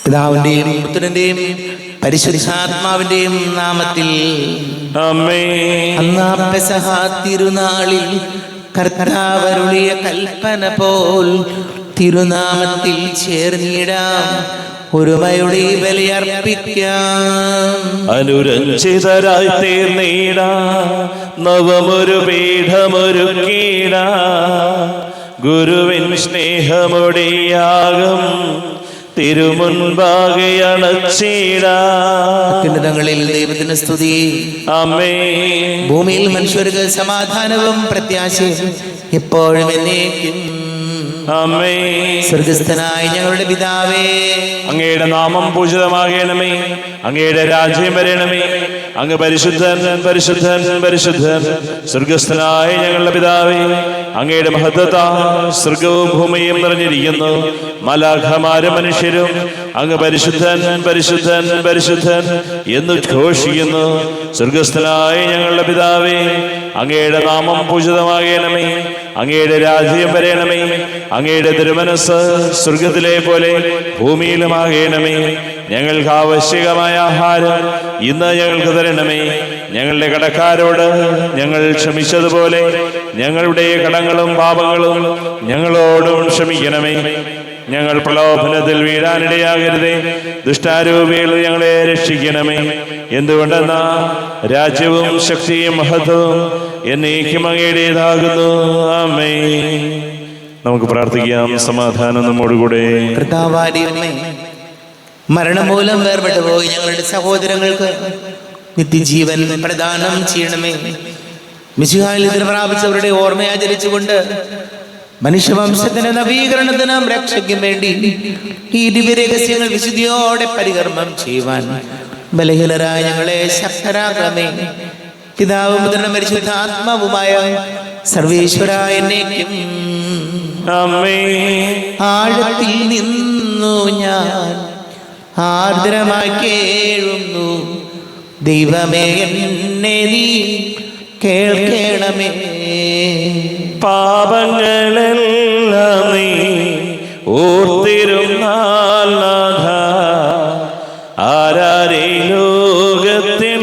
പിതാവിന്റെയും പുത്രന്റെയും പരിശുദ്ധാത്മാവിന്റെയും നാമത്തിൽ ആമേൻ. അന്നാ പെസഹ തിരുനാളിൽ കർത്താവരുളിയ കൽപ്പന പോൽ തിരുനാമത്തിൽ ചേർന്നിടാം, ഒരുമയുടെ ബലിയർപ്പിക്കാം. അനുരഞ്ജിതരായി തീർന്നിടാം, നവമൊരു പീഠമൊരുക്കിടാം. ഗുരുവിൻ സ്നേഹമൊടിയാകും തിരുമുൻപാകെ അണച്ചിടാം. അത്യുന്നതങ്ങളിൽ ദൈവത്തിന് സ്തുതി. ആമേൻ. ഭൂമിയിൽ മനുഷ്യർക്ക് സമാധാനവും പ്രത്യാശയും എപ്പോഴും എന്നേക്കും. ആമേൻ. സ്വർഗസ്ഥനായ ഞങ്ങളുടെ പിതാവേ, അങ്ങയുടെ നാമം പൂജിതമാകണമേ, അങ്ങയുടെ രാജ്യം വരണമേ. അങ്ങ് പരിശുദ്ധൻ പരിശുദ്ധൻ പരിശുദ്ധൻ. സ്വർഗസ്ഥനായ ഞങ്ങളുടെ പിതാവേ, അങ്ങയുടെ മഹത്വത്താൽ സ്വർഗവും ഭൂമിയും നിറഞ്ഞിരിക്കുന്നു. മാലാഖമാരും മനുഷ്യരും അങ്ങ് പരിശുദ്ധൻ പരിശുദ്ധൻ പരിശുദ്ധൻ എന്ന് ഘോഷിക്കുന്നു. സ്വർഗസ്ഥനായ ഞങ്ങളുടെ പിതാവേ, അങ്ങയുടെ നാമം പൂജിതമാകണമേ, അങ്ങയുടെ രാജ്യം വരണമേ. അങ്ങയുടെ തിരുമനസ് സ്വർഗത്തിലെ പോലെ ഭൂമിയിലുമാകണമേ. ഞങ്ങൾക്ക് ആവശ്യകമായ ആഹാരം ഇന്ന് ഞങ്ങൾക്ക് തരണമേ. ഞങ്ങളുടെ കടക്കാരോട് ഞങ്ങൾ ക്ഷമിച്ചതുപോലെ ഞങ്ങളുടെ കടങ്ങളും പാപങ്ങളും ഞങ്ങളോടും ക്ഷമിക്കണമേ. ഞങ്ങൾ പ്രലോഭനത്തിൽ വീഴാനിടയാകരുതേ, ദുഷ്ടാരൂപിയിൽ ഞങ്ങളെ രക്ഷിക്കണമേ. എന്തുകൊണ്ടെന്നാ രാജ്യവും ശക്തിയും മഹത്വവും എന്നേക്കും അങ്ങയുടേതാകുന്നു. ആമേൻ. നമുക്ക് പ്രാർത്ഥിക്കാം. സമാധാനം നമ്മോടുകൂടെ. കർത്താവാടിയമ്മേ, മരണം മൂലം വേർപെട്ടു പോയി ഞങ്ങളുടെ സഹോദരങ്ങൾക്ക് നിത്യജീവൻ പ്രദാനം ചെയ്യണമേ. മിശിഹായിൽ ഇതിന് പ്രാപിച്ചവരുടെ ഓർമ്മയാചരിച്ചുകൊണ്ട് മനുഷ്യവംശത്തിന് നവീകരണത്തിനും രക്ഷയ്ക്കും വേണ്ടി ഈ ദിവ്യരഹസ്യങ്ങൾ വിശുദ്ധിയോടെ പരികർമ്മം ചെയ്യുവാൻ ബലഹീനരായ ഞങ്ങളെ ശക്തരാക്കണമേ. പിതാവും പുത്രനും പരിശുദ്ധാത്മാവുമായ സർവേശ്വരായ എന്നേക്കും. ആമേൻ. ആഴത്തിൽ നിന്നു ഞാൻ ആർദ്രമായി കേഴുന്നു, ദൈവമേ എന്നെ നീ കേൾക്കണമേ. പാപങ്ങളെല്ലാം നീ ഓർത്തിരുന്നാൽ നാഥ, ആരാരെ ലോകത്തിൽ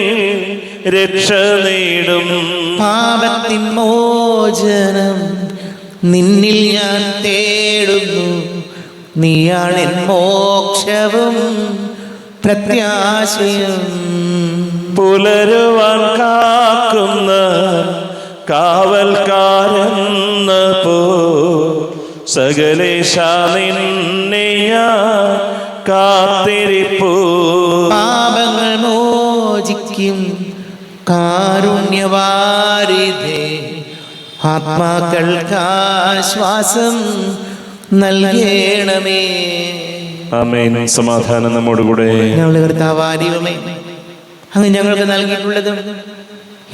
രക്ഷ നേടും. പാപത്തിൻ മോചനം നിന്നിൽ ഞാൻ തേടുന്നു, നീയാണെൻ മോക്ഷവും പ്രത്യാശയും. പുലരുവാൻ കാക്കുന്ന കാവൽക്കാരെന്ന പോ സകലേശ നിന്നെ ഞാൻ കാത്തിരിപ്പൂ. പാപങ്ങൾ മോചിക്കും കാരുണ്യവാരിധേ, ആത്മാക്കൾക്കാശ്വാസം നൽകണമേ. ആമേൻ. സമാധാനം നമ്മോടുകൂടെ. ഞങ്ങളുടെ കർത്താവാദിവമേ, അങ്ങ് ഞങ്ങൾക്ക് നൽകിയിട്ടുള്ളതും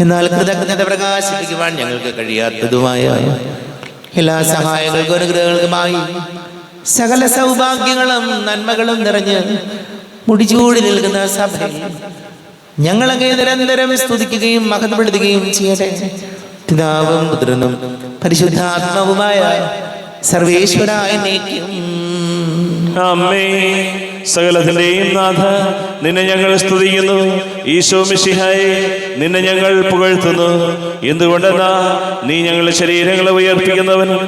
എന്നാൽ കൃതജ്ഞത പ്രകാശിപ്പിക്കുവാൻ ഞങ്ങൾക്ക് കഴിയാത്തതുമായ എല്ലാ സഹായങ്ങൾക്കും അനുഗ്രഹങ്ങൾക്കുമായി സകല സൗഭാഗ്യങ്ങളും നന്മകളും നിറഞ്ഞ് മുടിചൂടി നിൽക്കുന്ന സഭയിൽ ഞങ്ങളങ്ങേ നിരന്തരം സ്തുതിക്കുകയും മഹത്വപ്പെടുത്തുകയും ചെയ്യട്ടെ. പിതാവും പുത്രനും പരിശുദ്ധാത്മാവുമായ സർവേശ്വരായ എന്നേക്കും. ആമേൻ. സകലത്തിന്റെയും നാഥ, നിന്നെ ഞങ്ങൾ സ്തുതിക്കുന്നു. ഈശോ മിശിഹായെ, നിന്നെ ഞങ്ങൾ പുകഴ്ത്തുന്നു. എന്തുകൊണ്ടെന്നാ നീ ഞങ്ങളുടെ ശരീരങ്ങളെ ഉയർപ്പിക്കുന്നവനും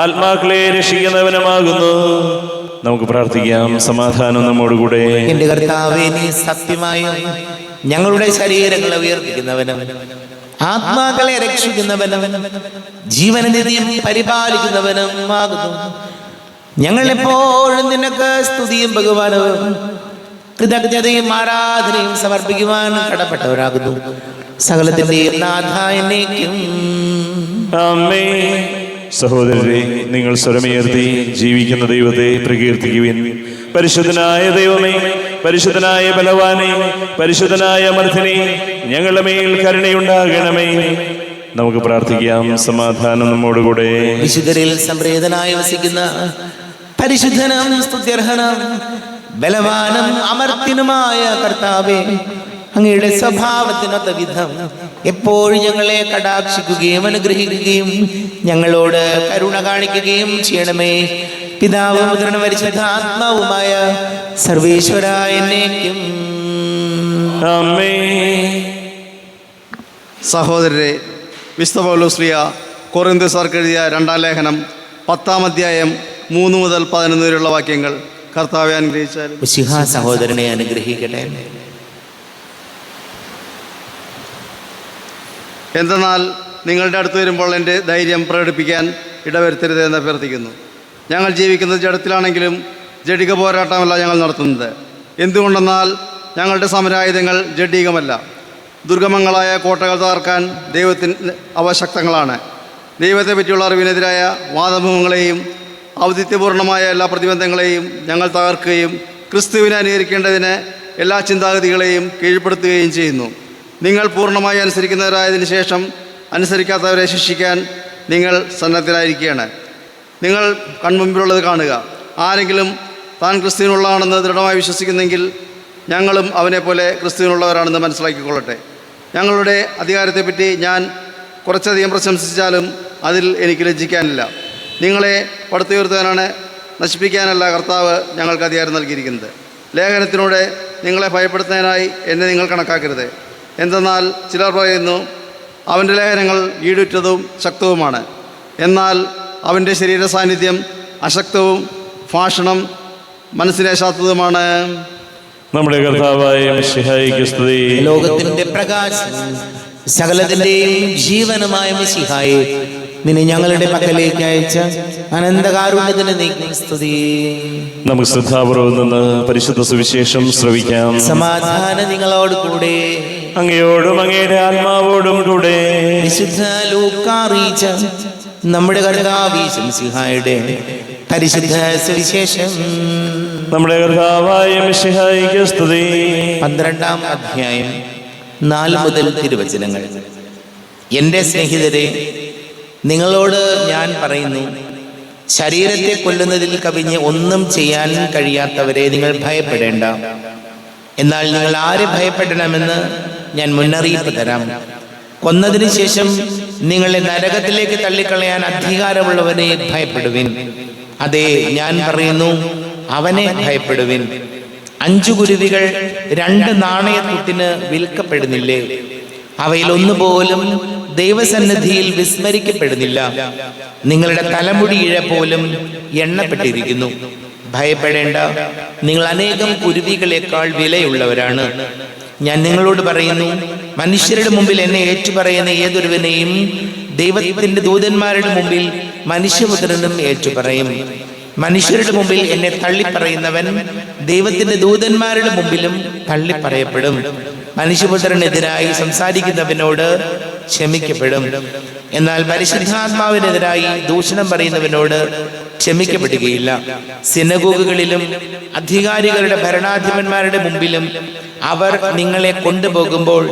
ആത്മാക്കളെ രക്ഷിക്കുന്നവനുമാകുന്നു. നമുക്ക് പ്രാർത്ഥിക്കാം. സമാധാനം നമ്മോടുകൂടെ. എന്റെ കർത്താവേ, നീ സത്യമായും ഞങ്ങളുടെ ശരീരങ്ങളെ ഉയർപ്പിക്കുന്നവനും ആത്മാക്കളെ രക്ഷിക്കുന്നവനും ജീവനനിധിയും പരിപാലിക്കുന്നവനും ആകുന്നു. ഞങ്ങൾ എപ്പോഴും നിനക്ക് സ്തുതിയും ബഹുമാനവും കൃതജ്ഞതയും ആരാധനയും സമർപ്പിക്കുവാൻ കടപ്പെട്ടവരാകുന്നു. സകലത്തിന്റെയും നാഥ എന്നേക്കും. ആമേൻ. സഹോദരരെ, നിങ്ങൾ സ്വരമുയർത്തി ജീവിക്കുന്ന ദൈവത്തെ പ്രകീർത്തിക്കുവിൻ. പരിശുദ്ധനായ ദൈവമേ, പരിശുദ്ധനായ ബലവാനെ, പരിശുദ്ധനായ അമർത്തിനെ, ഞങ്ങളുടെ മേൽ കരുണയുണ്ടാകണമേ. നമുക്ക് പ്രാർത്ഥിക്കാം. സമാധാനം നമ്മോടുകൂടെ. വിശുദ്ധരിൽ സംപ്രീതനായി വസിക്കുന്ന പരിശുദ്ധനും സ്തുത്യർഹനും ബലവാനും അമർത്തിനുമായ കർത്താവേ, അങ്ങയുടെ സ്വഭാവത്തിനൊത്ത വിധം എപ്പോഴും ഞങ്ങളെ കടാക്ഷിക്കുകയും അനുഗ്രഹിക്കുകയും ഞങ്ങളോട് കരുണ കാണിക്കുകയും ചെയ്യണമേ. പിതാവും പുത്രനും പരിശുദ്ധാത്മാവുമായ സർവേശ്വരായ എന്നേക്കും ആമേൻ. സഹോദരരെ, വിശുദ്ധ പൗലോസ് ശ്ലീഹ കൊറിന്ത്യർക്ക് എഴുതിയ 2-ാം ലേഖനം 10-ാം അധ്യായം 3 മുതൽ 11 വരെയുള്ള വാക്യങ്ങൾ കർത്താവെ അനുഗ്രഹിച്ചാലും. മിശിഹാ സഹോദരനെ അനുഗ്രഹിക്കട്ടെ. എന്തെന്നാൽ നിങ്ങളുടെ അടുത്ത് വരുമ്പോൾ എൻ്റെ ധൈര്യം പ്രകടിപ്പിക്കാൻ ഇടവരുത്തരുതെന്ന് അഭ്യർത്ഥിക്കുന്നു. ഞങ്ങൾ ജീവിക്കുന്നത് ജഡത്തിലാണെങ്കിലും ജഡിക പോരാട്ടമല്ല ഞങ്ങൾ നടത്തുന്നത്. എന്തുകൊണ്ടെന്നാൽ ഞങ്ങളുടെ സമരായുധങ്ങൾ ജഡികമല്ല, ദുർഗമങ്ങളായ കോട്ടകൾ തകർക്കാൻ ദൈവത്തിന് അവശക്തങ്ങളാണ്. ദൈവത്തെ പറ്റിയുള്ള അറിവിനെതിരായ വാദമുഖങ്ങളെയും ഔദിത്യപൂർണമായ എല്ലാ പ്രതിബന്ധങ്ങളെയും ഞങ്ങൾ തകർക്കുകയും ക്രിസ്തുവിനെ അനുകരിക്കേണ്ടതിന് എല്ലാ ചിന്താഗതികളെയും കീഴ്പ്പെടുത്തുകയും ചെയ്യുന്നു. നിങ്ങൾ പൂർണ്ണമായി അനുസരിക്കുന്നവരായതിനു ശേഷം അനുസരിക്കാത്തവരെ ശിക്ഷിക്കാൻ നിങ്ങൾ സന്നദ്ധരായിരിക്കുകയാണ്. നിങ്ങൾ കൺമുമ്പിലുള്ളത് കാണുക. ആരെങ്കിലും താൻ ക്രിസ്തുവിനുള്ളതാണെന്ന് ദൃഢമായി വിശ്വസിക്കുന്നെങ്കിൽ ഞങ്ങളും അവനെപ്പോലെ ക്രിസ്തുവിനുള്ളവരാണെന്ന് മനസ്സിലാക്കിക്കൊള്ളട്ടെ. ഞങ്ങളുടെ അധികാരത്തെപ്പറ്റി ഞാൻ കുറച്ചധികം പ്രശംസിച്ചാലും അതിൽ എനിക്ക് ലജ്ജിക്കാനില്ല. നിങ്ങളെ പടുത്തുയർത്താനാണ്, നശിപ്പിക്കാനല്ല കർത്താവ് ഞങ്ങൾക്ക് അധികാരം നൽകിയിരിക്കുന്നത്. ലേഖനത്തിലൂടെ നിങ്ങളെ ഭയപ്പെടുത്തുന്നതിനായി എന്നെ നിങ്ങൾ കണക്കാക്കരുത്. എന്തെന്നാൽ ചിലർ പറയുന്നു, അവൻ്റെ ലേഖനങ്ങൾ ഈടുറ്റതും ശക്തവുമാണ്. എന്നാൽ അവൻ്റെ ശരീര സാന്നിധ്യം അശക്തവും ഭാഷണം മനസ്സിലേശാത്തതുമാണ്. നമ്മുടെ കർത്താവായ മിശിഹായിക്ക് സ്തുതി. ലോകത്തിന്റെ പ്രകാശം സകലത്തിന്റെയും ജീവനുമായ മിശിഹായെ നിന്നെ ഞങ്ങളുടെ പക്കലേക്ക് അയച്ച അനന്തകാരുണ്യത്തിന് നീക്കും സ്തുതി. നമുക്ക് ശ്രദ്ധാപൂർവം നിന്ന് പരിശുദ്ധ സുവിശേഷം ശ്രവിക്കാം. സമാധാനം നിങ്ങളോട് കൂടെ. അങ്ങയോടും അങ്ങയുടെ ആത്മാവോടും കൂടെ. വിശുദ്ധ ലൂക്കാ അറിയിച്ച നമ്മുടെ കർത്താവ് മിശിഹായുടെ പരിശുദ്ധ സുവിശേഷം. നമ്മുടെ കർത്താവായ മിശിഹായിക്ക് സ്തുതി. 12-ാം അധ്യായം 4 മുതൽ തിരുവചനങ്ങൾ. എൻ്റെ സ്നേഹിതരെ, നിങ്ങളോട് ഞാൻ പറയുന്നു, ശരീരത്തെ കൊല്ലുന്നതിൽ കവിഞ്ഞ് ഒന്നും ചെയ്യാൻ കഴിയാത്തവരെ നിങ്ങൾ ഭയപ്പെടേണ്ട. എന്നാൽ നിങ്ങൾ ആരെ ഭയപ്പെടണമെന്ന് ഞാൻ മുന്നറിയിപ്പ് തരാം. കൊന്നതിന് ശേഷം നിങ്ങളെ നരകത്തിലേക്ക് തള്ളിക്കളയാൻ അധികാരമുള്ളവനെ ഭയപ്പെടുവിൻ. അതെ, ഞാൻ പറയുന്നു, അവനെ ഭയപ്പെടുവിൻ. 5 കുരുവികൾ 2 നാണയത്തുട്ടിന് വിൽക്കപ്പെടുന്നില്ലേ? അവയിൽ ഒന്നുപോലും ദൈവസന്നിധിയിൽ വിസ്മരിക്കപ്പെടുന്നില്ല. നിങ്ങളുടെ തലമുടി ഇഴ പോലും എണ്ണപ്പെട്ടിരിക്കുന്നു. ഭയപ്പെടേണ്ട, നിങ്ങൾ അനേകം കുരുവികളെക്കാൾ വിലയുള്ളവരാണ്. ഞാൻ നിങ്ങളോട് പറയുന്നു, മനുഷ്യരുടെ മുമ്പിൽ എന്നെ ഏറ്റുപറയുന്ന ഏതൊരുവനെയും ദൈവത്തിന്റെ ദൂതന്മാരുടെ മുമ്പിൽ മനുഷ്യപുത്രനും ഏറ്റുപറയും. മനുഷ്യരുടെ മുമ്പിൽ എന്നെ തള്ളിപ്പറയുന്നവൻ ദൈവത്തിന്റെ ദൂതന്മാരുടെ മുമ്പിലും തള്ളിപ്പറയപ്പെടും. മനുഷ്യപുത്രനെതിരായി സംസാരിക്കുന്നവനോട് ക്ഷമിക്കപ്പെടും. എന്നാൽ പരിശുദ്ധാത്മാവിനെതിരായി ദൂഷണം പറയുന്നവനോട് ക്ഷമിക്കപ്പെടുകയില്ല. സിനഗോഗുകളിലും അധികാരികളുടെ ഭരണാധിപന്മാരുടെ മുമ്പിലും അവർ നിങ്ങളെ കൊണ്ടുപോകുമ്പോൾ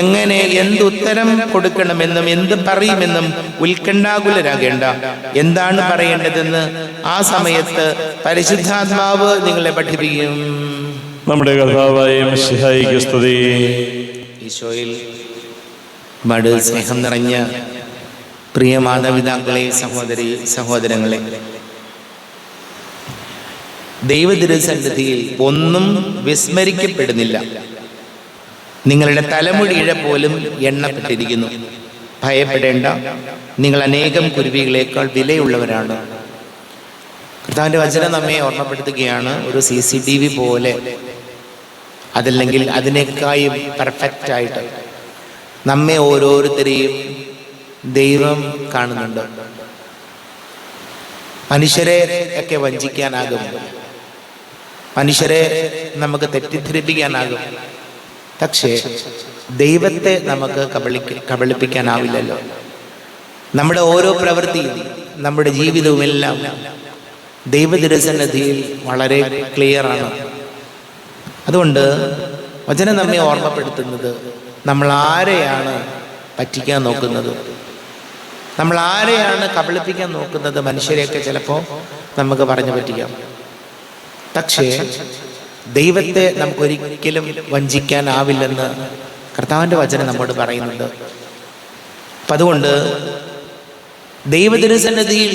എങ്ങനെ എന്തുത്തരം കൊടുക്കണമെന്നും എന്ത് പറയുമെന്നും ഉത്കണ്ഠാകുലരാകേണ്ട. എന്താണ് പറയേണ്ടതെന്ന് ആ സമയത്ത് പരിശുദ്ധാത്മാവ് നിങ്ങളെ പഠിപ്പിക്കും. നമ്മുടെ കർത്താവായ മിശിഹായിക്ക് സ്തുതി. ഈശോയിൽ മട് സ്നേഹം നിറഞ്ഞ പ്രിയ മാതാപിതാക്കളെ, സഹോദരി സഹോദരങ്ങളെ, ദൈവതിരുസന്നിധിയിൽ ഒന്നും വിസ്മരിക്കപ്പെടുന്നില്ല. നിങ്ങളുടെ തലമുടി ഇഴ പോലും എണ്ണപ്പെട്ടിരിക്കുന്നു. ഭയപ്പെടേണ്ട, നിങ്ങൾ അനേകം കുരുവികളേക്കാൾ വിലയുള്ളവരാണ്. കർത്താവിൻ്റെ വചനം നമ്മെ ഓർമ്മപ്പെടുത്തുകയാണ്. ഒരു CCTV പോലെ, അതല്ലെങ്കിൽ അതിനേക്കായും പെർഫെക്റ്റ് ആയിട്ട് നമ്മെ ഓരോരുത്തരെയും ദൈവം കാണുന്നുണ്ട്. മനുഷ്യരെ ഒക്കെ വഞ്ചിക്കാനാകും, മനുഷ്യരെ നമുക്ക് തെറ്റിദ്ധരിപ്പിക്കാനാകും. പക്ഷേ ദൈവത്തെ നമുക്ക് കബളിപ്പിക്കാനാവില്ലല്ലോ. നമ്മുടെ ഓരോ പ്രവൃത്തിയും നമ്മുടെ ജീവിതവും എല്ലാം ദൈവതിരുസന്നിധിയിൽ വളരെ ക്ലിയറാണ്. അതുകൊണ്ട് വചനം നമ്മെ ഓർമ്മപ്പെടുത്തുന്നത്, നമ്മൾ ആരെയാണ് പറ്റിക്കാൻ നോക്കുന്നത്, നമ്മൾ ആരെയാണ് കബളിപ്പിക്കാൻ നോക്കുന്നത്. മനുഷ്യരെയൊക്കെ ചിലപ്പോൾ നമുക്ക് പറഞ്ഞു പറ്റിക്കാം. പക്ഷേ ദൈവത്തെ നമുക്കൊരിക്കലും വഞ്ചിക്കാനാവില്ലെന്ന് കർത്താവിൻ്റെ വചനം നമ്മോട് പറയുന്നുണ്ട്. അപ്പം അതുകൊണ്ട് ദൈവതിരുസന്നിധിയിൽ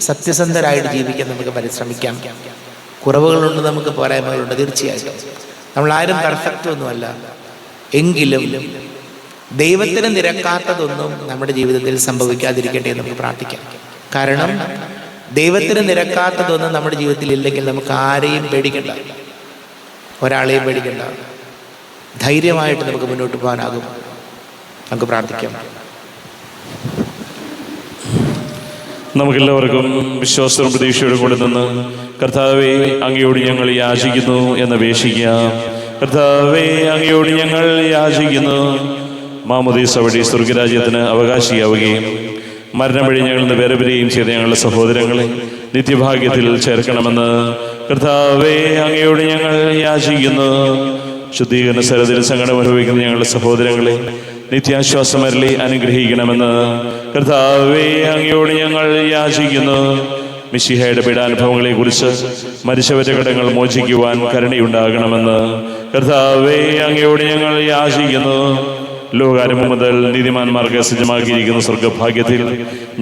സത്യസന്ധരായിട്ട് ജീവിക്കാൻ നമുക്ക് പരിശ്രമിക്കാം. കുറവുകളുണ്ട്, നമുക്ക് പോരായ്മകളുണ്ട്, തീർച്ചയായിട്ടും. നമ്മളാരും പെർഫെക്റ്റ് ഒന്നുമല്ല. എങ്കിലും ദൈവത്തിന് നിരക്കാത്തതൊന്നും നമ്മുടെ ജീവിതത്തിൽ സംഭവിക്കാതിരിക്കട്ടെ എന്ന് നമുക്ക് പ്രാർത്ഥിക്കാം. കാരണം ദൈവത്തിന് നിരക്കാത്തതൊന്നും നമ്മുടെ ജീവിതത്തിൽ ഇല്ലെങ്കിൽ നമുക്ക് ആരെയും പേടിക്കണ്ട, ഒരാളെയും പേടിക്കണ്ട. ധൈര്യമായിട്ട് നമുക്ക് മുന്നോട്ട് പോകാനാകും. നമുക്ക് പ്രാർത്ഥിക്കാം. നമുക്കെല്ലാവർക്കും വിശ്വാസവും പ്രതീക്ഷയോടും കൂടെ നിന്ന് കർത്താവേ, അങ്ങയോട് ഞങ്ങൾ യാചിക്കുന്നു എന്നപേക്ഷിക്കാം. കർത്താവേ, അങ്ങയോട് ഞങ്ങൾ യാചിക്കുന്നു. മാമോദീസ വഴി സ്വർഗരാജ്യത്തിന് അവകാശിയാവുകയും മരണം വഴി ഞങ്ങളിൽ നിന്ന് വേർപിരിയുകയും ചെയ്ത ഞങ്ങളുടെ സഹോദരങ്ങളെ നിത്യഭാഗ്യത്തിൽ ചേർക്കണമെന്ന് കർത്താവേ, അങ്ങയോട് ഞങ്ങൾ യാചിക്കുന്നു. ശുദ്ധീകരണ സ്ഥലത്തിൽ സങ്കടം അനുഭവിക്കുന്ന ഞങ്ങളുടെ സഹോദരങ്ങളെ നിത്യാശ്വാസമരളി അനുഗ്രഹിക്കണമെന്ന് കർത്താവേ, അങ്ങയോട് ഞങ്ങൾ യാചിക്കുന്നു. മിശിഹയുടെ പീഡാനുഭവങ്ങളെക്കുറിച്ച് മരിച്ചവരുടെ കടങ്ങൾ മോചിക്കുവാൻ കരുണയുണ്ടാകണമെന്ന് കർത്താവേ, അങ്ങയോട് ഞങ്ങൾ യാചിക്കുന്നു. ലോകാരംഭം മുതൽ നീതിമാന്മാർക്ക് സജ്ജമാക്കിയിരിക്കുന്ന സ്വർഗഭാഗ്യത്തിൽ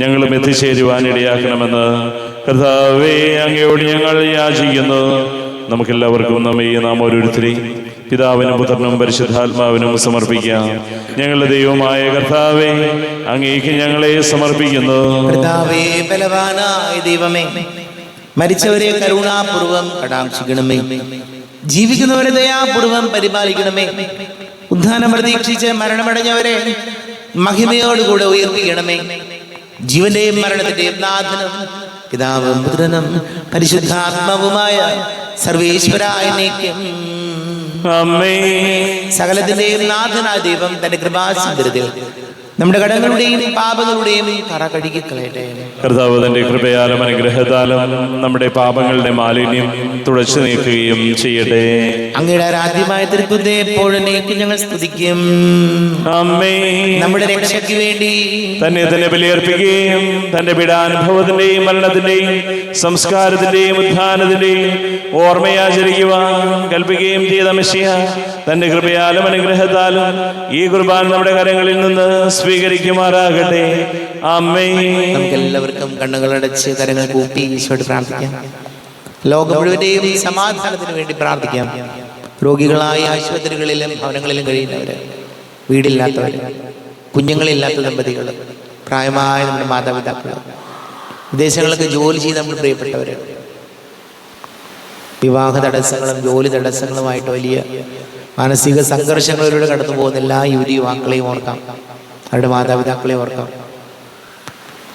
ഞങ്ങളും എത്തിച്ചേരുവാൻ ഇടയാക്കണമെന്ന് കർത്താവേ, അങ്ങയോട് ഞങ്ങൾ യാചിക്കുന്നു. നമുക്കെല്ലാവർക്കും നാം ഓരോരുത്തരെയും പിതാവിനും പുത്രനും പരിശുദ്ധാത്മാവിനും സമർപ്പിക്കാം. ഞങ്ങളുടെ ദൈവമായ കർത്താവേ, അങ്ങേക്ക് ഞങ്ങളെ സമർപ്പിക്കുന്നു. കർത്താവേ, ബലവാനായ ദൈവമേ, മരിച്ചവരെ കരുണാപൂർവം കടാക്ഷിക്കണമേ. ജീവിക്കുന്നവരെ ദയാപൂർവം പരിപാലിക്കണമേ. ഉദ്ധാനം പ്രതീക്ഷിച്ച് മരണമടഞ്ഞവരെ മഹിമയോടുകൂടെ ഉയർപ്പിക്കണമേ. ജീവന്റെയും മരണത്തിന്റെയും നാഥനും പിതാവും പുത്രനും പരിശുദ്ധാത്മാവുമായ സർവേശ്വരായ നീക്കം സകലത്തിന്റെയും നാഥനായ ദൈവം തന്റെ കൃപാസമുദ്രത്തിൽ നമ്മുടെ കടങ്ങളുടെയും പാപങ്ങളുടെയും കറ കഴുകിക്കളയട്ടെ. കർത്താവ് തന്റെ കൃപയാലും അനുഗ്രഹത്താലും നമ്മുടെ പാപങ്ങളുടെ മാലിന്യം തുടച്ചു നീക്കുകയും ചെയ്യട്ടെ. അങ്ങയുടെ ആരാധ്യമായ തൃത്വത്തെ എപ്പോഴും ഞങ്ങൾ സ്തുതിക്കും. നമ്മുടെ രക്ഷയ്ക്ക് വേണ്ടി തന്നെ ബലിയർപ്പിക്കുകയും തന്റെ പീഡാനുഭവത്തിന്റെയും മരണത്തിന്റെയും സംസ്കാരത്തിന്റെയും ഉത്ഥാനത്തിന്റെയും ഓർമ്മയാചരിക്കുവാൻ കൽപ്പിക്കുകയും ചെയ്ത മെസ്സിയ തന്റെ കൃപയാലും അനുഗ്രഹത്താലും ഈ കുർബാന നമ്മുടെ കരങ്ങളിൽ നിന്ന് സ്വീകരിക്കുമാറാകട്ടെ. ആമേൻ. നമുക്കെല്ലാവർക്കും കണ്ണുകളടച്ച് കരങ്ങൾ കൂപ്പി ഈശോയോട് പ്രാർത്ഥിക്കാം. ലോകം മുഴുവന്റെയും സമാധാനത്തിന് വേണ്ടി പ്രാർത്ഥിക്കാം. രോഗികളായ ആശുപത്രികളിലും ഭവനങ്ങളിലും കഴിയുന്നവര്, വീടില്ലാത്തവര്, കുഞ്ഞുങ്ങളില്ലാത്ത ദമ്പതികൾ, പ്രായമായ നമ്മുടെ മാതാപിതാക്കൾ, വിദേശങ്ങളിലൊക്കെ ജോലി ചെയ്ത് നമ്മൾ പ്രിയപ്പെട്ടവര്, വിവാഹ തടസ്സങ്ങളും ജോലി തടസ്സങ്ങളുമായിട്ട് വലിയ മാനസിക സംഘർഷങ്ങളിലൂടെ കടന്നു പോകുന്ന എല്ലാ യുവാക്കളെയും ഓർക്കാം. അവരുടെ മാതാപിതാക്കളെ ഓർക്കാം.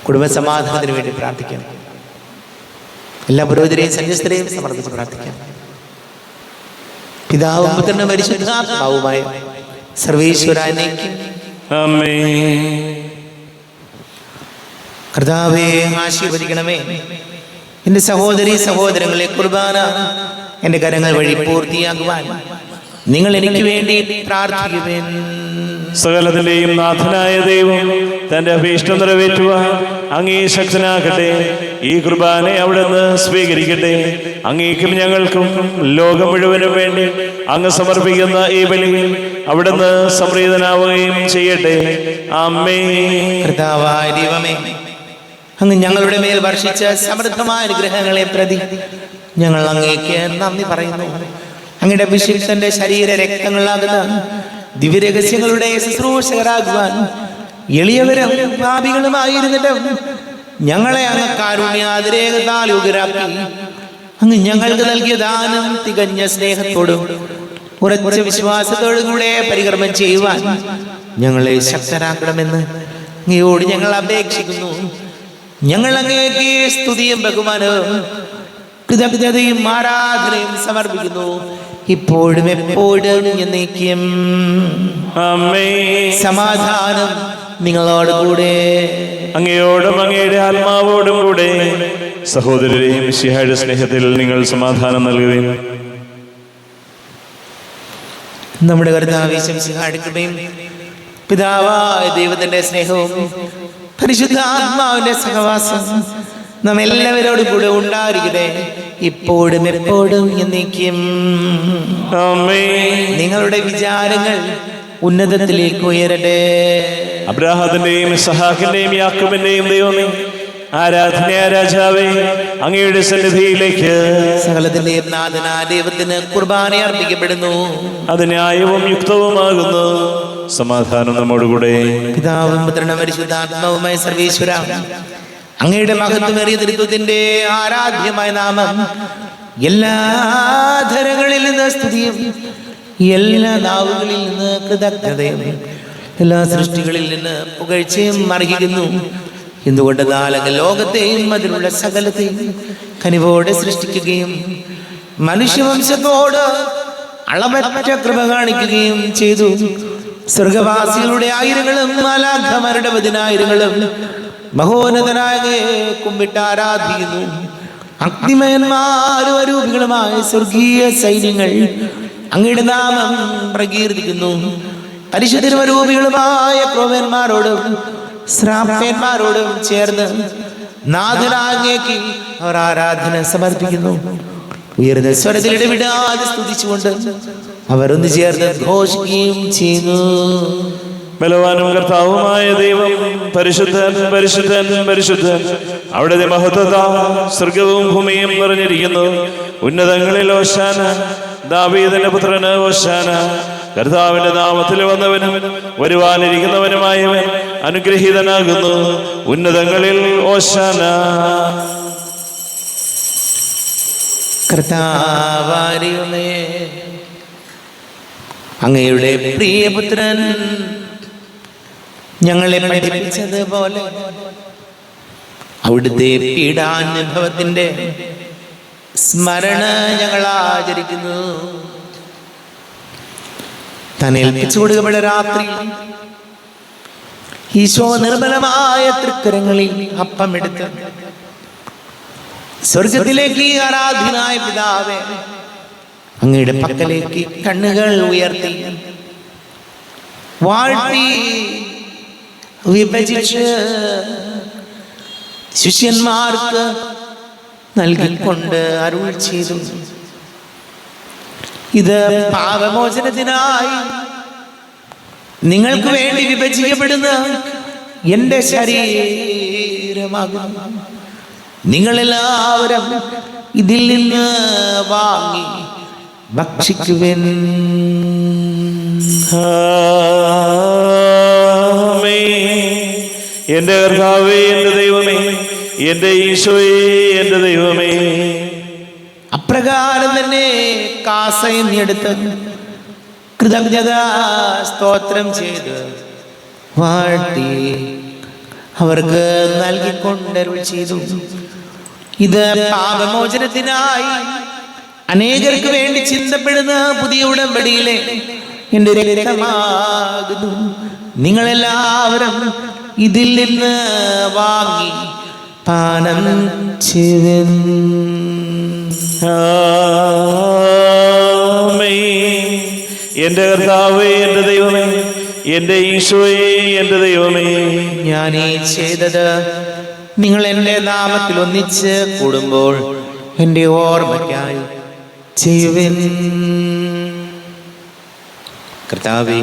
കുടുംബസമാധാനത്തിന് വേണ്ടി പ്രാർത്ഥിക്കാം. എല്ലാ പുരോഹിതരെയും സന്യസ്തരെയും സമർപ്പിച്ച് പ്രാർത്ഥിക്കാം. പിതാവും പുത്രനും പരിശുദ്ധാത്മാവുമായ സർവേശ്വരനേക്ക് കർത്താവേ, ആശീർവദിക്കണമേ. എന്റെ സഹോദരി സഹോദരങ്ങളെ കുർബാന എന്റെ കരങ്ങൾ വഴി പൂർത്തിയാക്കുവാൻ നിങ്ങൾ എനിക്ക് വേണ്ടി പ്രാർത്ഥിക്കുവേൻ. സകലത്തിന്റെയും നാഥനായ ദൈവം തന്റെ അഭീഷ്ടം നിറവേറ്റുവാൻ അങ്ങേ ശക്തനാകട്ടെ. ഈ കുർബാനെ അവിടുന്ന് സ്വീകരിക്കട്ടെ. അങ്ങേക്കും ഞങ്ങൾക്കും ലോകം മുഴുവനും വേണ്ടി അങ്ങ് സമർപ്പിക്കുന്ന ഈ ബലിയിൽ അവിടുന്ന് സംപ്രീതനാവുകയും ചെയ്യട്ടെ. ആമേൻ. കർത്താവായ ദൈവമേ, അങ്ങ് ഞങ്ങളുടെ മേൽ വർഷിച്ച സമൃദ്ധമായ അനുഗ്രഹങ്ങളെ പ്രതി ഞങ്ങൾ അങ്ങേക്ക് നന്ദി പറയുന്നു. അങ്ങയുടെ അഭിഷിക്തന്റെ ശരീര രക്തങ്ങളാകുന്ന ദിവ്യരഹസ്യങ്ങളുടെ ശുശ്രൂഷകരാകുവാൻ എളിയവരും പാപികളുമായിരുന്നിട്ട് ഞങ്ങളെ അങ്ങ് കാരുണ്യാതിരേകത്താൽ യോഗ്യരാക്കി. അങ്ങ് ഞങ്ങൾക്ക് നൽകിയ ദാനം തികഞ്ഞ സ്നേഹത്തോടും ഉറച്ച വിശ്വാസത്തോടും കൂടെ പരികർമ്മം ചെയ്യുവാൻ ഞങ്ങളെ ശക്തരാക്കണമെന്ന് അങ്ങയോട് ഞങ്ങൾ അപേക്ഷിക്കുന്നു. ഞങ്ങൾ അങ്ങേക്ക് സ്തുതിയും ബഹുമാനവും കൃതജ്ഞതയും ആരാധനയും സമർപ്പിക്കുന്നു, ഇപ്പോഴും എപ്പോഴും എന്നേക്കും. ആമേൻ. സമാധാനം നിങ്ങളോട് കൂടെ. അങ്ങയോടും അങ്ങയുടെ ആത്മാവോടും കൂടെ. സഹോദരരെയും മിശിഹായുടെ സ്നേഹത്തിൽ നിങ്ങൾ സമാധാനം നൽകുകയും നമ്മുടെ കർത്താവേ മിശിഹായുടെ കൃപയും പിതാവായ ദൈവത്തിന്റെ സ്നേഹവും പരിശുദ്ധ ആത്മാവിന്റെ സഹവാസം നാം എല്ലാവരോടും കൂടെ ഉണ്ടായിരിക്കട്ടെ, ഇപ്പോഴും എപ്പോഴും എന്നേക്കും. നിങ്ങളുടെ വിചാരങ്ങൾ ഉന്നതത്തിലേക്ക് ഉയരട്ടെ. അബ്രാഹത്തിന്റെയും ഇസ്ഹാക്കിന്റെയും യാക്കോബിന്റെയും ദൈവമേ, ആരാധനയാ രാജാവേ, അങ്ങയുടെ സന്നിധിയിലേക്ക് സകലത്തിന്റെയും നാഥനായ ദൈവത്തിന് കുർബാന അർപ്പിക്കപ്പെടുന്നു. അത് ന്യായവും യുക്തവുമാകുന്നു. സമാധാനം നമ്മോടുകൂടെ. പിതാവും പുത്രനും പരിശുദ്ധാത്മാവുമായ സർവേശ്വര, അങ്ങയുടെ മഹത്വമേറിയ തൃത്വത്തിന്റെ ആരാധ്യമായ നാമം എല്ലാ ധരകളിൽ നിന്ന് സ്തുതിയും എല്ലാ നാവുകളിൽ നിന്ന് കൃതജ്ഞതയും എല്ലാ സൃഷ്ടികളിൽ നിന്ന് പുകഴ്ചയും അർഹിക്കുന്നു. എന്തുകൊണ്ടെന്നാൽ അങ്ങ് ലോകത്തെയും അതിലുള്ള സകലത്തെയും കനിവോടെ സൃഷ്ടിക്കുകയും മനുഷ്യവംശത്തോട് അളവറ്റ കൃപ കാണിക്കുകയും ചെയ്തു. സ്വർഗവാസികളുടെ ആയിരങ്ങളും മാലാഖമാരുടെ പതിനായിരങ്ങളും മഹോന്നതനായ കുമ്പിട്ട് ആരാധിക്കുന്നു. അഗ്നിമയന്മാരും അരൂപികളുമായ സ്വർഗീയ സൈന്യങ്ങൾ അങ്ങയുടെ നാമം പ്രകീർത്തിക്കുന്നു. പരിശുദ്ധരും അരൂപികളുമായ ക്രോവന്മാരോടും ശ്രാപ്പന്മാരോടും ചേർന്ന് നാഥനാങ്ങേക്ക് അവർ ആരാധന സമർപ്പിക്കുന്നു. ഉയർന്ന സ്വരത്തിൽ ഇടവിടാതെ സ്തുതിച്ചുകൊണ്ട് അവർ ഒന്ന് ചേർന്ന് ഘോഷിക്കുകയും ചെയ്യുന്നു. ബലവാനും കർത്താവുമായ ദൈവം പരിശുദ്ധൻ പരിശുദ്ധൻ പരിശുദ്ധൻ. അവിടുത്തെ മഹത്വത സ്വർഗവും ഭൂമിയും നിറഞ്ഞിരിക്കുന്നു. ഉന്നതങ്ങളിൽ ഓശാന, ദാവീദിന്റെ പുത്രന് ഓശാന. കർത്താവിന്റെ നാമത്തിൽ വന്നവനും വരുവാനിരിക്കുന്നവനുമായവൻ അനുഗ്രഹീതനാകുന്നു. ഉന്നതങ്ങളിൽ ഓശാന. കർത്താവാരിയുമേ, അങ്ങയുടെ പ്രിയപുത്രൻ ഞങ്ങളെ പഠിപ്പിച്ചതുപോലെ അവിടുത്തെ പീഡാനുഭവത്തിന്റെ സ്മരണ ഞങ്ങൾ ആചരിക്കുന്നു. തന്നെ ഏൽപ്പിച്ചു കൊടുക്കപ്പെട്ട രാത്രി ഈശോ നിർമ്മലമായ തൃക്കരങ്ങളിൽ അപ്പമെടുത്ത് സ്വർഗത്തിലേക്ക് ആരാധനായ പിതാവേ, അങ്ങയുടെ പക്കലേക്ക് കണ്ണുകൾ ഉയർത്തി വാഴ്ത്തി വിഭജിച്ച് ശിഷ്യന്മാർക്ക് നൽകിക്കൊണ്ട് അരുൾ ചെയ്തു, ഇത് പാപമോചനത്തിനായി നിങ്ങൾക്ക് വേണ്ടി വിഭജിക്കപ്പെടുന്ന എന്റെ ശരീരമാകുന്നു. നിങ്ങളെല്ലാവരും ഇതിൽ നിന്ന് വാങ്ങി ഭക്ഷിക്കുവിൻ. എന്റെ കർത്താവേ, എന്റെ ദൈവമേ, എന്റെ ഈശോയേ, എന്റെ ദൈവമേ. അപ്രകാരം തന്നെ കാസയും എടുത്ത് കൃതജ്ഞത സ്തോത്രം ചെയ്ത് വാഴ്ത്തി അവർക്ക് നൽകിക്കൊണ്ടരുൾ ചെയ്തു, ഇത് പാപമോചനത്തിനായി അനേകർക്ക് വേണ്ടി ചിന്തപ്പെടുന്ന പുതിയ ഉടമ്പടിയിലെ എന്റെ രക്തമാകുന്നു. നിങ്ങളെല്ലാവരും ഇതിൽ നിന്ന് വാങ്ങി പാനം ചെയ്യുവിൻ. എന്റെ കർത്താവേ, എന്റെ ദൈവമേ, എന്റെ ഈശോയേ, എന്റെ ദൈവമേ. ഞാൻ ഈ ചെയ്തത് നിങ്ങൾ എന്റെ നാമത്തിൽ ഒന്നിച്ച് കൂടുമ്പോൾ എന്റെ ഓർമ്മയ്ക്കായി ചെയ്യുവിൻ. കർത്താവേ,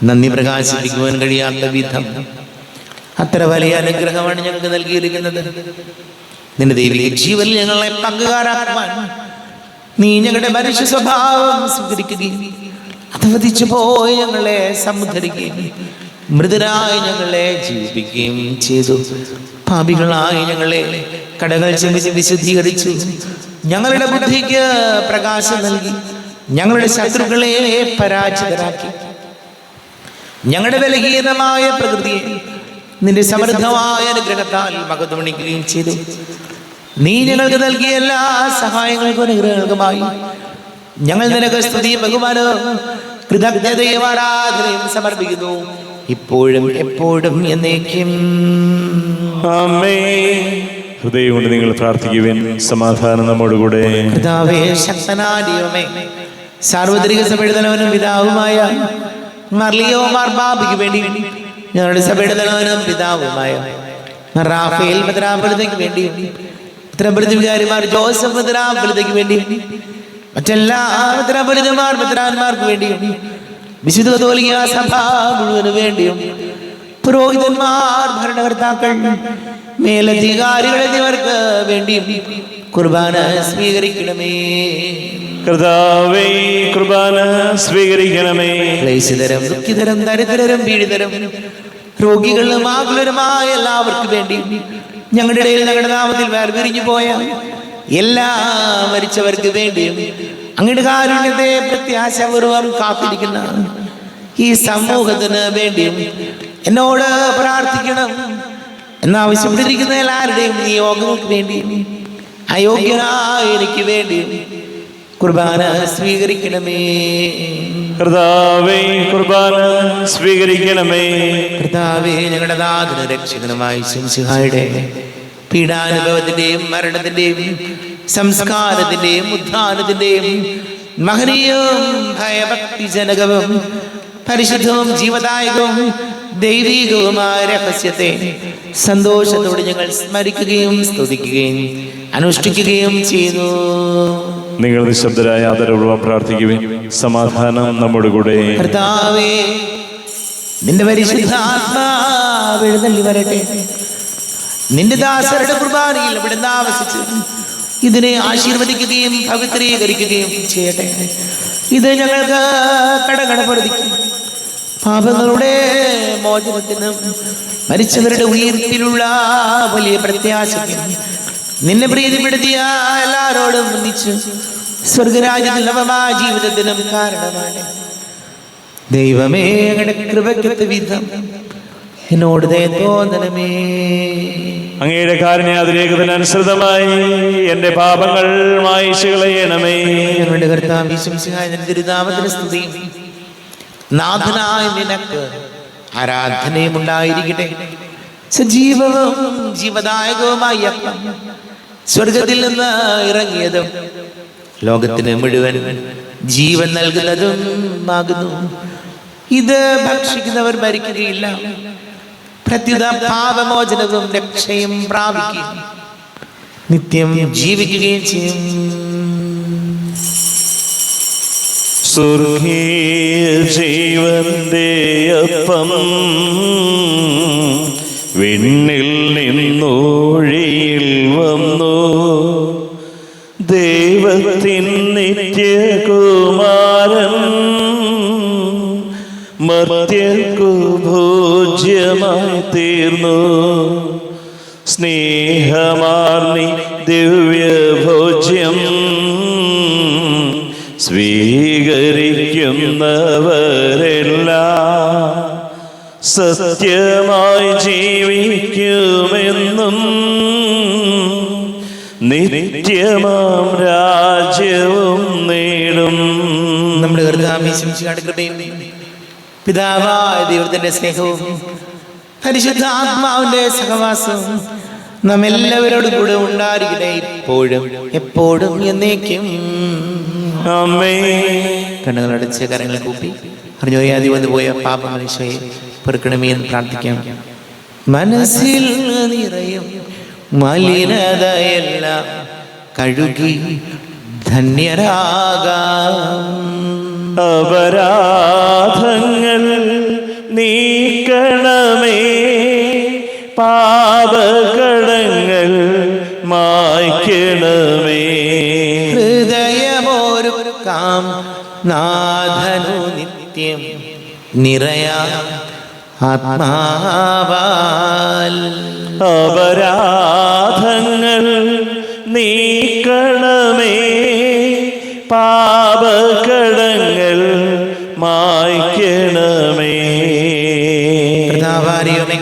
നന്ദി പ്രകാശിപ്പിക്കുവാൻ കഴിയാത്ത വിധം അത്ര വലിയ അനുഗ്രഹമാണ് ഞങ്ങൾക്ക് നൽകിയിരിക്കുന്നത്. നിന്റെ ദൈവിക ജീവനിൽ ഞങ്ങളെ പങ്കുകാരാക്കുവാൻ നീ ഞങ്ങളുടെ മനുഷ്യ സ്വഭാവം സ്വീകരിക്കുകയും അധവധിച്ചു പോയി ഞങ്ങളെ സമുദ്ധരിക്കുകയും മൃതരായി ഞങ്ങളെ ജീവിപ്പിക്കുകയും ചെയ്തു. പാപികളായി ഞങ്ങളെ കടകൾ ക്ഷമിച്ച് വിശുദ്ധീകരിച്ചു. ഞങ്ങളുടെ ബുദ്ധിക്ക് പ്രകാശം നൽകി ഞങ്ങളുടെ ശത്രുക്കളെ പരാജിതരാക്കി. ഞങ്ങളുടെ ബലഹീനമായ പ്രകൃതിയെ നിന്റെ സമൃദ്ധമായ അനുഗ്രഹത്താൽ മഹത്വമണിക്കുകയും ചെയ്തു. നീ ഞങ്ങൾക്ക് നൽകിയ എല്ലാ സഹായങ്ങൾക്കും അനുഗ്രഹങ്ങൾക്കുമായി ഞങ്ങൾ നിനക്ക് സ്തുതിയും ബഹുമാനവും കൃതജ്ഞതയും ആരാധനയും സമർപ്പിക്കുന്നു, ഇപ്പോഴും എപ്പോഴും എന്നേക്കും. ആമേൻ. ഹൃദയം കൊണ്ട് നിങ്ങൾ പ്രാർത്ഥിക്കുവിൻ. സമാധാനം നമ്മോടുകൂടെ. കർത്താവേ, ശക്തനായ ദൈവമേ, സാർവത്രിക സഭയുടെ തലവനും പിതാവുമായ മർലിയോ മാർബാബിക്ക് വേണ്ടി ഞങ്ങളുടെ സഭയുടെ തലവനും പിതാവുമായ റാഫേൽ മെത്രാപ്പൊലീത്തയ്ക്ക് വേണ്ടിയും മെത്രാപ്പൊലീത്തവികാരിമാർ ജോസഫ് മെത്രാപ്പൊലീത്തയ്ക്ക് വേണ്ടിയും മറ്റെല്ലാ മെത്രാപ്പൊലീത്തമാർ മെത്രാന്മാർക്ക് വേണ്ടിയും വിശുദ്ധ കത്തോലിക്ക സഭ മുഴുവന് വേണ്ടിയും പുരോഹിതന്മാർ, ഭരണകർത്താക്കൾ, മേലധികാരികൾ എന്നിവർക്ക് വേണ്ടിയും കുർബാന സ്വീകരിക്കണമേ. കർത്താവേ, കുർബാന സ്വീകരിക്കണമേ. ക്ലേശിതരും ദുഃഖിതരും ദരിദ്രരും പീഡിതരും രോഗികളും ആകുലരുമായ എല്ലാവർക്കും വേണ്ടി ഞങ്ങളുടെ ഇടയിൽ ഞങ്ങളുടെ നാമത്തിൽ വേർപിരിഞ്ഞു പോയ എല്ലാ മരിച്ചവർക്ക് വേണ്ടിയും അങ്ങയുടെ കാരുണ്യത്തെ പ്രത്യാശപൂർവം കാത്തിരിക്കുന്ന ഈ സമൂഹത്തിന് വേണ്ടിയും എന്നോട് പ്രാർത്ഥിക്കണം എന്നാവശ്യപ്പെട്ടിരിക്കുന്ന എല്ലാവരുടെയും നിയോഗങ്ങൾക്ക് വേണ്ടിയും അയോഗ്യനായ എനിക്ക് വേണ്ടിയും കുർബാന സ്വീകരിക്കണമേ. കർത്താവേ, കുർബാന സ്വീകരിക്കണമേ. കർത്താവേ, ഞങ്ങളുടെ നാഥനും രക്ഷകനുമായ ശംസിഹായുടെ പീഡാനുഭവത്തിന്റെയും മരണത്തിന്റെയും സംസ്കാരത്തിന്റെയും ഉദ്ധാനത്തിന്റെയും മഹനീയവും ഭയഭക്തിജനകവും പരിശുദ്ധവും ജീവദായകവും ദൈവികവുമായ രഹസ്യത്തെ സന്തോഷത്തോടെ ഞങ്ങൾ സ്മരിക്കുകയും സ്തുതിക്കുകയും അനുഷ്ഠിക്കുകയും ചെയ്യുന്നു. നിങ്ങൾ നിശബ്ദരായ ആദരപൂർവ്വം പ്രാർത്ഥിക്കുവിൻ. സമാധാനം നമ്മുടെ കൂടെ. കർത്താവേ, നിന്റെ പരിശുദ്ധാത്മാവ് എഴുന്നള്ളി വരട്ടെ. നിന്റെ ദാസരുടെ കുർബാനയിൽ അവിടുന്ന് ആവസിച്ച് ഇതിനെ ആശീർവദിക്കുകയും പവിത്രീകരിക്കുകയും ചെയ്യട്ടെ. ഇത് ഞങ്ങൾക്ക് കടകടപ്പെടുത്തിക്കും പാപങ്ങളുടെ മോചനത്തിനും മരിച്ചവരുടെ ഉയർപ്പിലുള്ള വലിയ പ്രത്യാശയ്ക്കും നിന്നെ പ്രീതിപ്പെടുത്തിയ എല്ലാവരോടും ഒന്നിച്ച് സ്വർഗരാജ്യത്തിൽ നവമായ ജീവിതത്തിനും കാരണമാണ്. ദൈവമേ, അങ്ങയുടെ കൃപയ്ക്കൊത്ത വിധം എന്നോട് ദയ തോന്നണമേ. അങ്ങയുടെ കാരുണ്യാതിരേകത്തിനനുസൃതമായി എന്റെ പാപങ്ങൾ മായിച്ചു കളയണമേ. ഞങ്ങളുടെ കർത്താവ് യേശുമിശിഹായുടെ തിരുനാമത്തിന് സ്തുതിയും നാഥനായ നിനക്ക് ആരാധനയും ഉണ്ടായിരിക്കട്ടെ. സജീവവും ജീവദായകവുമായ അപ്പം സ്വർഗത്തിൽ നിന്ന് ഇറങ്ങിയതും ലോകത്തിന് മുഴുവൻ ജീവൻ നൽകുന്നതും ആകുന്നു. ഇത് ഭക്ഷിക്കുന്നവർ മരിക്കുകയില്ല, പ്രത്യുത പാപമോചനവും രക്ഷയും പ്രാപിക്കും, നിത്യം ജീവിക്കുകയും ചെയ്യും. സ്വർഗീയ ജീവന്റെ അപ്പം വിണ്ണിൽ നിന്നൊഴിയിൽ വന്നു. ദൈവത്തിൻ നിത്യകുമാരൻ മർത്യർക്കു ഭോജ്യമായി തീർന്നു. സ്നേഹമാർന്നി ദിവ്യഭോജ്യം സ്വീകരിക്കുന്നവരെല്ലാം സത്യമായി ജീവിക്കുമെന്നും നിത്യമാം രാജ്യവും നേടും. നമ്മുടെ കർത്താവിന്റെ കൃപയും പിതാവായ ദൈവത്തിന്റെ സ്നേഹവും പരിശുദ്ധ ആത്മാവിന്റെ സഹവാസവും നാം എല്ലാവരോടും കൂടെ ഉണ്ടായിരിക്കട്ടെ, ഇപ്പോഴും എപ്പോഴും എന്നേക്കും. കണ്ണുകളടച്ച് കരങ്ങൾ കൂപ്പി അറിഞ്ഞോയാതി വന്നുപോയ പാപങ്ങൾ ഈശോയെ പൊറുക്കണമേ എന്ന് പ്രാർത്ഥിക്കാം. മനസ്സിൽ നിറയും മലിനതയെല്ലാം കഴുകി ധന്യരാകാം. അപരാധങ്ങൾ നീക്കണമേ, പാപകടങ്ങൾ മായ്ക്കണമേ. ഹൃദയമൊരുക്കാം നാഥനു നിത്യം നിറയാ ആത്മാവാൽ. അപരാധങ്ങൾ നീക്കണമേ, പാപകടങ്ങൾ മായ്ക്കണമേ.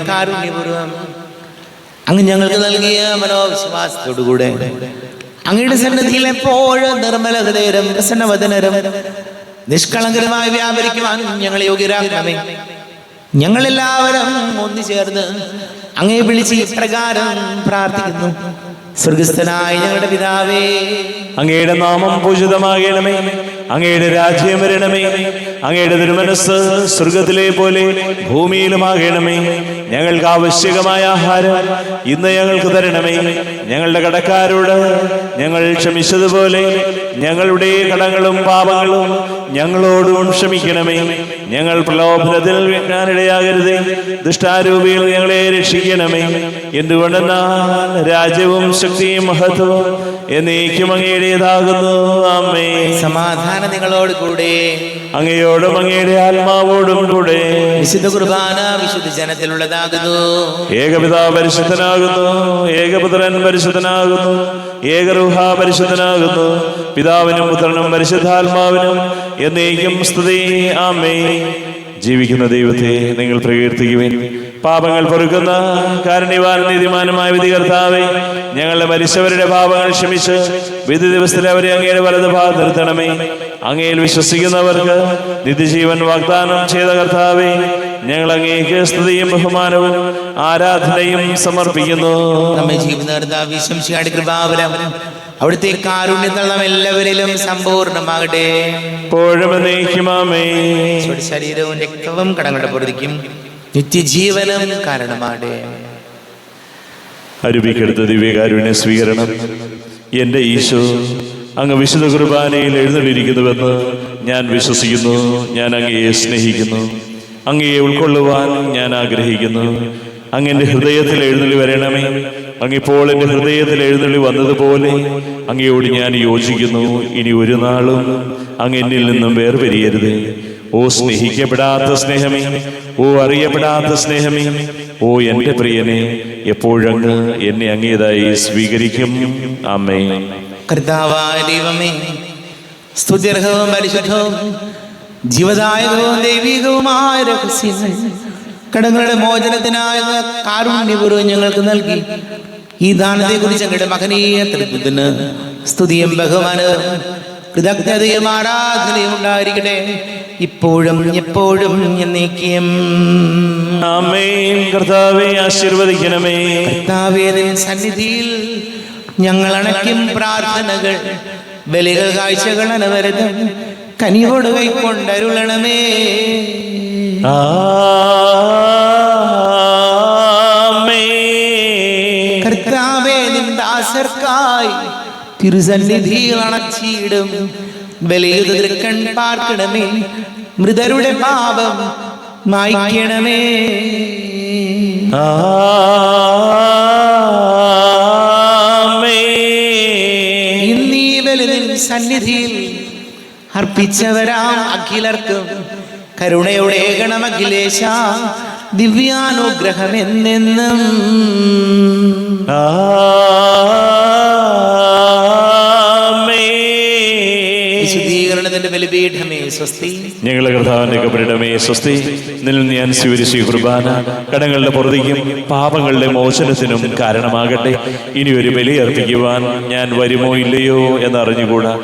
കാരുണ്യപൂർവം അങ്ങ് ഞങ്ങൾക്ക് നൽകിയ മനോവിശ്വാസത്തോടുകൂടെ അങ്ങയുടെ സന്നിധിയിൽ എപ്പോഴും നിർമ്മല ഹൃദയരും പ്രസന്നവദനരും നിഷ്കളങ്കരമായി വ്യാപരിക്കുവാൻ ഞങ്ങളെ യോഗ്യരാക്കണമേ. ഞങ്ങളെല്ലാവരും ഒന്നുചേർന്ന് അങ്ങയെ വിളിച്ച് ഇപ്രകാരം പ്രാർത്ഥിക്കുന്നു. സ്വർഗസ്ഥനായ ഞങ്ങളുടെ പിതാവേ, അങ്ങയുടെ നാമം പൂജിതമാകണമേ. അങ്ങയുടെ രാജ്യം വരണമേ. അങ്ങയുടെ തിരുമനസ്സ് സ്വർഗത്തിലെ പോലെ ഭൂമിയിലുമാകണമേ. ഞങ്ങൾക്ക് ആവശ്യകമായ ആഹാരം ഇന്ന് ഞങ്ങൾക്ക് തരണമേ. ഞങ്ങളുടെ കടക്കാരോട് ഞങ്ങൾ ക്ഷമിച്ചതുപോലെ ഞങ്ങളുടെ കടങ്ങളും പാപങ്ങളും ഞങ്ങളോടും ക്ഷമിക്കണമേ. ഞങ്ങൾ പ്രലോഭനത്തിൽ വീഴാനിടയാകരുതേ, ദുഷ്ടാരൂപിയിൽ ഞങ്ങളെ രക്ഷിക്കണമേ. എന്തുകൊണ്ടെന്നാൽ രാജ്യവും ശക്തിയും മഹത്വവും എന്നേക്കും അങ്ങയുടേതാകുന്നു. ആമേൻ. സമാധാനം നിങ്ങളോട് കൂടെ, അങ്ങയോടും അങ്ങയുടെ ആത്മാവോടും കൂടെ. വിശുദ്ധ കുർബാന വിശുദ്ധ ജനത്തിലുള്ളതാകുന്നു. ഏകപിതാവ് പരിശുദ്ധനാകുന്നു, ഏകപുത്രൻ പരിശുദ്ധനാകുന്നു, ഏകരൂഹ പരിശുദ്ധനാകുന്നു. പിതാവിനും പുത്രനും പരിശുദ്ധാത്മാവിനും എന്നേക്കും സ്തുതി. ആമേൻ. ജീവിക്കുന്ന ദൈവത്തെ നിങ്ങൾ പ്രകീർത്തിക്കുവിൻ. പാപങ്ങൾ പൊറുക്കുന്ന കാരുണ്യവാൻ നീതിമാനുമായ വിധികർത്താവേ, ഞങ്ങളുടെ മരിച്ചവരുടെ പാപങ്ങൾ ക്ഷമിച്ച് വിധി ദിവസത്തിൽ അവരെ അങ്ങയുടെ വലതുഭാഗത്ത് നിർത്തണമേ. അങ്ങയിൽ വിശ്വസിക്കുന്നവർക്ക് നിത്യജീവൻ വാഗ്ദാനം ചെയ്ത കർത്താവേ, ഞങ്ങൾ അങ്ങേക്ക് സ്തുതിയും ബഹുമാനവും ആരാധനയും സമർപ്പിക്കുന്നു. നമ്മെ ജീവിത കർത്താവ് ശംശിയാടി കൃപാവരം അവിടുത്തെ കാരുണ്യത്തിൽ നാം എല്ലാവരിലും സമ്പൂർണ്ണമാകട്ടെ. എപ്പോഴും എന്നേക്കും ആമേൻ. ശരീരവും രക്തവും കടങ്ങളുടെ പൊറുതിക്കും നിത്യജീവനം കാരണമാകട്ടെ. അരുവിക്കെടുത്ത ദിവ്യകാരുണ്യ സ്വീകരണം. എൻ്റെ ഈശോ അങ്ങ് വിശുദ്ധ കുർബാനയിൽ എഴുന്നള്ളിയിരിക്കുന്നുവെന്ന് ഞാൻ വിശ്വസിക്കുന്നു. ഞാൻ അങ്ങയെ സ്നേഹിക്കുന്നു. അങ്ങയെ ഉൾക്കൊള്ളുവാൻ ഞാൻ ആഗ്രഹിക്കുന്നു. അങ്ങ് എൻ്റെ ഹൃദയത്തിൽ എഴുന്നള്ളി വരണമേ. അങ്ങിപ്പോൾ എൻ്റെ ഹൃദയത്തിൽ എഴുന്നള്ളി വന്നതുപോലെ അങ്ങയോട് ഞാൻ യോജിക്കുന്നു. ഇനി ഒരു നാളും അങ്ങ് എന്നിൽ നിന്നും വേർപിരിയരുത്. ഓ സ്നേഹിക്കപ്പെടാത്ത സ്നേഹമേ, ഓ അറിയപ്പെടാത്ത സ്നേഹമേ, ഓ എൻ്റെ പ്രിയനെ, എപ്പോഴങ്ങ് എന്നെ അങ്ങേതായി സ്വീകരിക്കും. ആമേൻ. കർത്താവായ ദൈവമേ, സ്തുത്യർഹവും പരിശുദ്ധവും ജീവദായകവും ദൈവികവുമായ രഹസ്യങ്ങൾ കടങ്ങളുടെ മോചനത്തിനായ കാരുണ്യപൂർവ്വം ഞങ്ങൾക്ക് നൽകി ഈ ദാനത്തെ കുറിച്ച് ഞങ്ങളുടെ മഹനീയ തൃത്വത്തിന് സ്തുതിയും ബഹുമാനവും കൃതജ്ഞതയും ആരാധനയും ഉണ്ടായിരിക്കട്ടെ, ഇപ്പോഴും എപ്പോഴും എന്നേക്കും. ആമേൻ. കർത്താവേ ആശീർവദിക്കണമേ. കർത്താവേ, നിൻ സന്നിധിയിൽ ഞങ്ങൾ അണയ്ക്കും പ്രാർത്ഥനകൾ, ബലികൾ, കാഴ്ചകൾ അനവരതം കനിവോട് കൈക്കൊണ്ടരുളണമേ. കർത്താവേ, നിൻ ദാസർക്കായി തിരുസന്നിധിയിൽ അണച്ചിടും ബലിയുതിർക്കൺ പാർക്കണമേ. മൃതരുടെ പാപം മായ്ക്കണമേ. ഇന്നീ ബലി നിൻ സന്നിധിയിൽ അർപ്പിച്ചവരാം അഖിലർക്കും കരുണയുടെ ഗണമഖിലേശ ദിവ്യാനുഗ്രഹം എന്നെന്നും. വിശുദ്ധീകരണത്തിന്റെ ബലിപീഠമേ സ്വസ്തി. ഞങ്ങളുടെ കർത്താവിന്റെ കബറിടമേ സ്വസ്തി. നിന്നിൽ ഞാൻ സ്വീകരിച്ച ഈ കുർബാന കടങ്ങളുടെ പൊറുതിക്കും പാപങ്ങളുടെ മോചനത്തിനും കാരണമാകട്ടെ. ഇനി ഒരു ബലി അർപ്പിക്കുവാൻ ഞാൻ വരുമോ ഇല്ലയോ എന്നറിഞ്ഞുകൂടാ.